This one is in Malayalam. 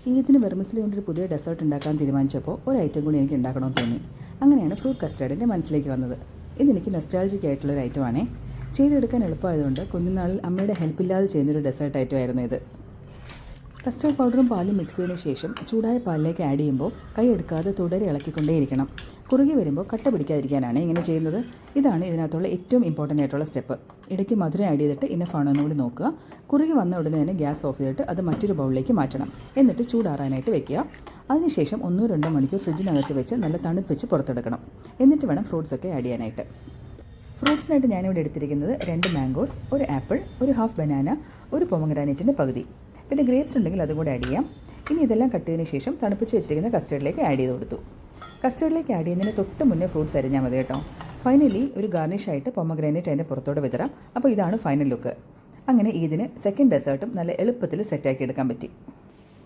ഈദിന് വെർമിസലി കൊണ്ടൊരു പുതിയ ഡെസേർട്ട് ഉണ്ടാക്കാൻ തീരുമാനിച്ചപ്പോൾ ഒരു ഐറ്റം കൂടി എനിക്ക് ഉണ്ടാക്കണമെന്ന് തോന്നി. അങ്ങനെയാണ് ഫ്രൂട്ട് കസ്റ്റാർഡ് എൻ്റെ മനസ്സിലേക്ക് വന്നത്. ഇതെനിക്ക് നൊസ്റ്റാൾജിക് ആയിട്ടുള്ളൊരു ഐറ്റമാണേ. ചെയ്തെടുക്കാൻ എളുപ്പമായതുകൊണ്ട് കുഞ്ഞുനാളിൽ അമ്മയുടെ ഹെൽപ്പില്ലാതെ ചെയ്യുന്നൊരു ഡെസേർട്ട് ഐറ്റമായിരുന്നു ഇത്. കസ്റ്റാർഡ് പൗഡറും പാലും മിക്സ് ചെയ്തതിന് ശേഷം ചൂടായ പാലിലേക്ക് ആഡ് ചെയ്യുമ്പോൾ കൈ എടുക്കാതെ തുടരെ ഇളക്കിക്കൊണ്ടേയിരിക്കണം. കുറുകി വരുമ്പോൾ കട്ട പിടിക്കാതിരിക്കാനാണ് ഇങ്ങനെ ചെയ്യുന്നത്. ഇതാണ് ഇതിനകത്തുള്ള ഏറ്റവും ഇമ്പോർട്ടൻ്റ് ആയിട്ടുള്ള സ്റ്റെപ്പ്. ഇടയ്ക്ക് മധുരം ആഡ് ചെയ്തിട്ട് ഇന്നഫാണോ എന്നുകൂടി നോക്കുക. കുറുകി വന്ന ഉടനെ തന്നെ ഗ്യാസ് ഓഫ് ചെയ്തിട്ട് അത് മറ്റൊരു ബൗളിലേക്ക് മാറ്റണം. എന്നിട്ട് ചൂടാറാനായിട്ട് വെക്കുക. അതിനുശേഷം 1-2 മണിക്കൂർ ഫ്രിഡ്ജിനകത്ത് വെച്ച് നല്ല തണുപ്പിച്ച് പുറത്തെടുക്കണം. എന്നിട്ട് വേണം ഫ്രൂട്ട്സൊക്കെ ആഡ് ചെയ്യാനായിട്ട്. ഫ്രൂട്ട്സിനായിട്ട് ഞാനിവിടെ എടുത്തിരിക്കുന്നത് 2 മാംഗോസ്, 1 ആപ്പിൾ, 1 ഹാഫ് ബനാന, 1 പൊമഗ്രാനൈറ്റിൻ്റെ പകുതി, പിന്നെ ഗ്രേപ്സ് ഉണ്ടെങ്കിൽ അതും കൂടെ ആഡ് ചെയ്യാം. ഇനി ഇതെല്ലാം കട്ട് ചെയ്തതിന് ശേഷം തണുപ്പിച്ച് വെച്ചിരിക്കുന്ന കസ്റ്റേർഡിലേക്ക് ആഡ് ചെയ്ത് കൊടുത്തു. കസ്റ്റേർഡിലേക്ക് ആഡ് ചെയ്യുന്നതിന് തൊട്ട് മുന്നേ ഫ്രൂട്ട്സ് അരിഞ്ഞാൽ മതി കേട്ടോ. ഫൈനലി ഒരു ഗാർണിഷായിട്ട് പൊമഗ്രാനൈറ്റ് അതിൻ്റെ പുറത്തോടെ വിതറാം. അപ്പോൾ ഇതാണ് ഫൈനൽ ലുക്ക്. അങ്ങനെ ഇതിന് സെക്കൻഡ് ഡെസേർട്ടും നല്ല എളുപ്പത്തിൽ സെറ്റാക്കി എടുക്കാൻ പറ്റി.